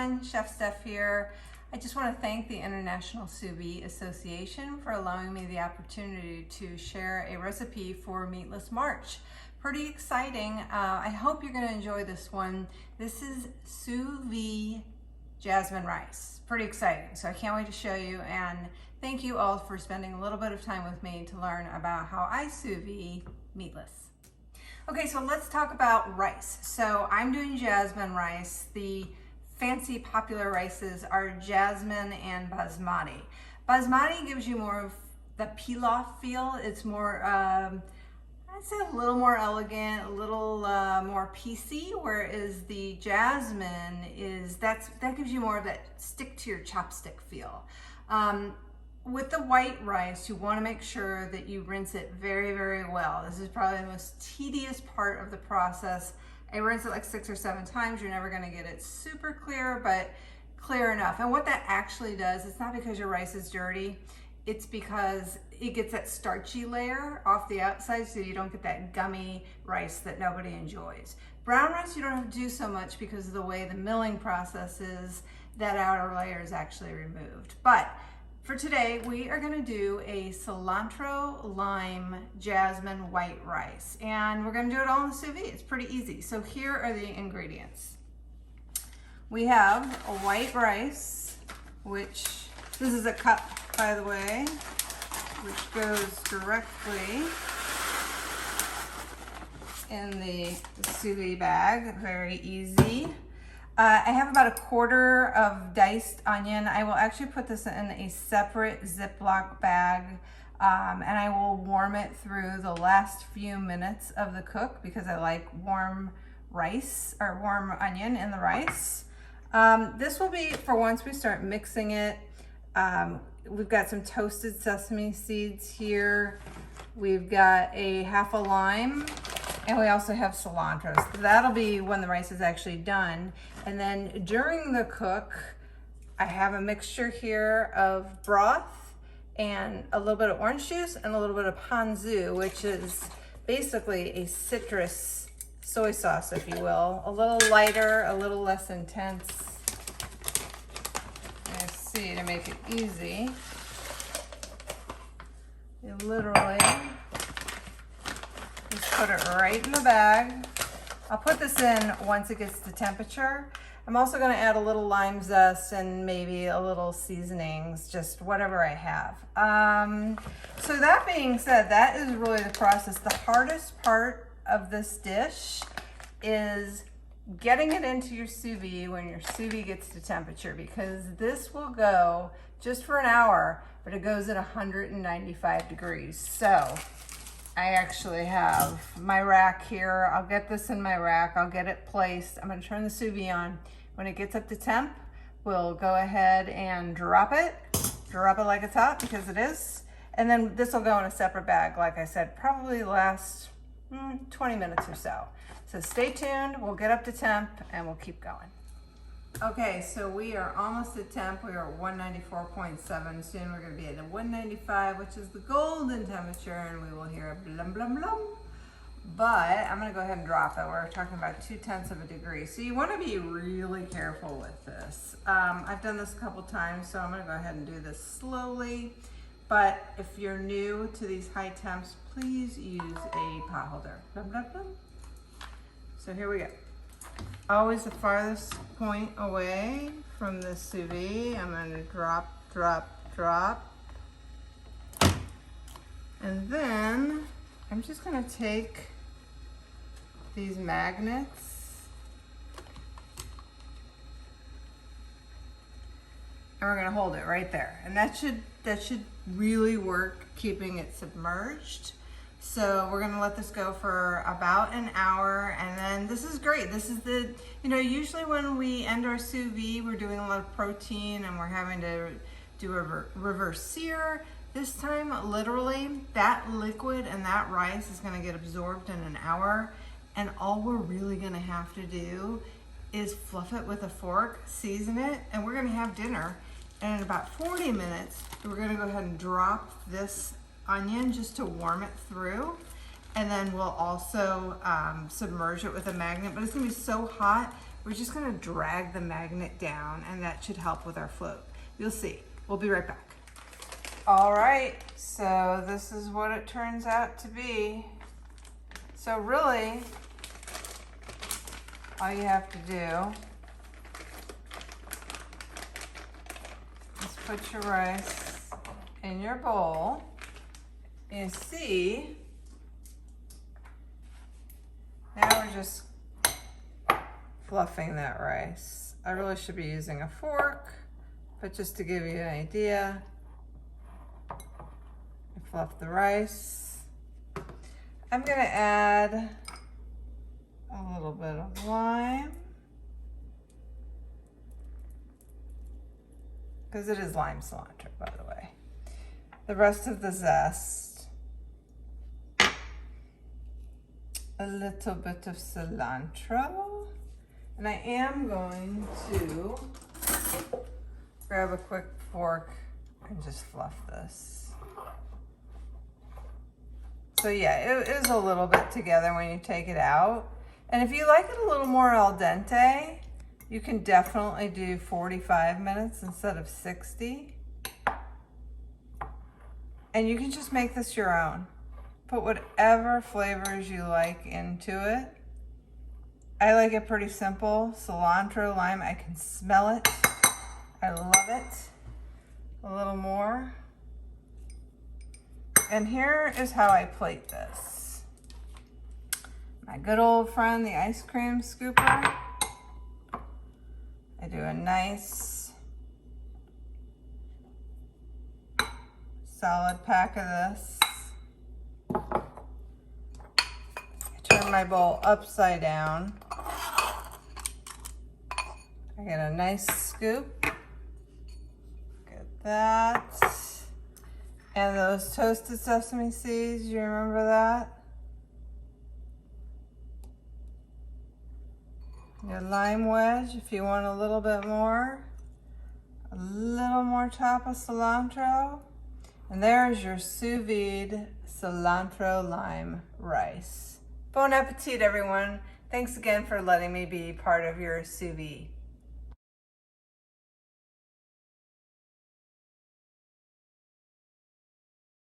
everyone, Chef Steph here. I just want to thank the International Sous Vide Association for allowing me the opportunity to share a recipe for Meatless March. Pretty exciting. I hope you're going to enjoy this one. This is Sous Vide Jasmine Rice. Pretty exciting, so I can't wait to show you, and thank you all for spending a little bit of time with me to learn about how I sous vide meatless. Okay, so let's talk about rice. So I'm doing jasmine rice. The fancy popular rices are jasmine and basmati. Basmati gives you more of the pilaf feel. It's more, I'd say a little more elegant, a little more piecey, whereas the jasmine that gives you more of that stick to your chopstick feel. With the white rice, you want to make sure that you rinse it very, very well. This is probably the most tedious part of the process. I rinse it like 6 or 7 times. You're never going to get it super clear, but clear enough. And what that actually does, it's not because your rice is dirty, it's because it gets that starchy layer off the outside so you don't get that gummy rice that nobody enjoys. Brown rice, you don't have to do so much because of the way the milling process is, that outer layer is actually removed. But for today, we are going to do a cilantro lime jasmine white rice, and we're going to do it all in the sous vide. It's pretty easy. So here are the ingredients. We have a white rice, which this is a cup, by the way, which goes directly in the sous vide bag. Very easy. I have about 1/4 of diced onion. I will actually put this in a separate Ziploc bag, and I will warm it through the last few minutes of the cook because I like warm rice or warm onion in the rice. This will be for once we start mixing it. We've got some toasted sesame seeds here. We've got a half a lime. And we also have cilantro. So that'll be when the rice is actually done. And then during the cook, I have a mixture here of broth and a little bit of orange juice and a little bit of ponzu, which is basically a citrus soy sauce, if you will. A little lighter, a little less intense. I see, to make it easy, you literally just put it right in the bag. I'll put this in once it gets to temperature. I'm also going to add a little lime zest and maybe a little seasonings, just whatever I have. So that being said, that is really the process. The hardest part of this dish is getting it into your sous vide when your sous vide gets to temperature, because this will go just for an hour, but it goes at 195 degrees. So I actually have my rack here. I'll get this in my rack. I'll get it placed. I'm going to turn the sous vide on. When it gets up to temp, we'll go ahead and drop it like it's hot, because it is. And then this will go in a separate bag, like I said, probably last 20 minutes or so. So stay tuned. We'll get up to temp and we'll keep going. Okay, so we are almost at temp. We are at 194.7. Soon we're going to be at 195, which is the golden temperature, and we will hear a blum, blum, blum. But I'm going to go ahead and drop it. We're talking about 0.2 of a degree. So you want to be really careful with this. I've done this a couple times, so I'm going to go ahead and do this slowly. But if you're new to these high temps, please use a pot holder. Blum, blum, blum. So here we go. Always the farthest point away from the sous vide. I'm going to drop, drop, drop. And then I'm just going to take these magnets and we're going to hold it right there. And that should really work, keeping it submerged. So we're gonna let this go for about an hour, and then this is great. This is usually when we end our sous vide, we're doing a lot of protein and we're having to do a reverse sear. This time, literally, that liquid and that rice is gonna get absorbed in an hour, and all we're really gonna have to do is fluff it with a fork, season it, and we're gonna have dinner. And in about 40 minutes, we're gonna go ahead and drop this onion just to warm it through, and then we'll also submerge it with a magnet. But it's gonna be so hot we're just gonna drag the magnet down, and that should help with our float. You'll see. We'll be right back. All right, so this is what it turns out to be. So really, all you have to do is put your rice in your bowl. You see, now we're just fluffing that rice. I really should be using a fork, but just to give you an idea, I fluff the rice. I'm gonna add a little bit of lime, because it is lime cilantro, by the way. The rest of the zest, a little bit of cilantro, and I am going to grab a quick fork and just fluff this. So yeah, it is a little bit together when you take it out. And if you like it a little more al dente, you can definitely do 45 minutes instead of 60. And you can just make this your own. Put whatever flavors you like into it. I like it pretty simple. Cilantro, lime, I can smell it. I love it. A little more. And here is how I plate this. My good old friend, the ice cream scooper. I do a nice solid pack of this. I turn my bowl upside down. I get a nice scoop. Get that. And those toasted sesame seeds, you remember that? Your lime wedge, if you want a little bit more. A little more top of cilantro. And there's your sous vide cilantro lime rice. Bon appetit, everyone. Thanks again for letting me be part of your sous vide.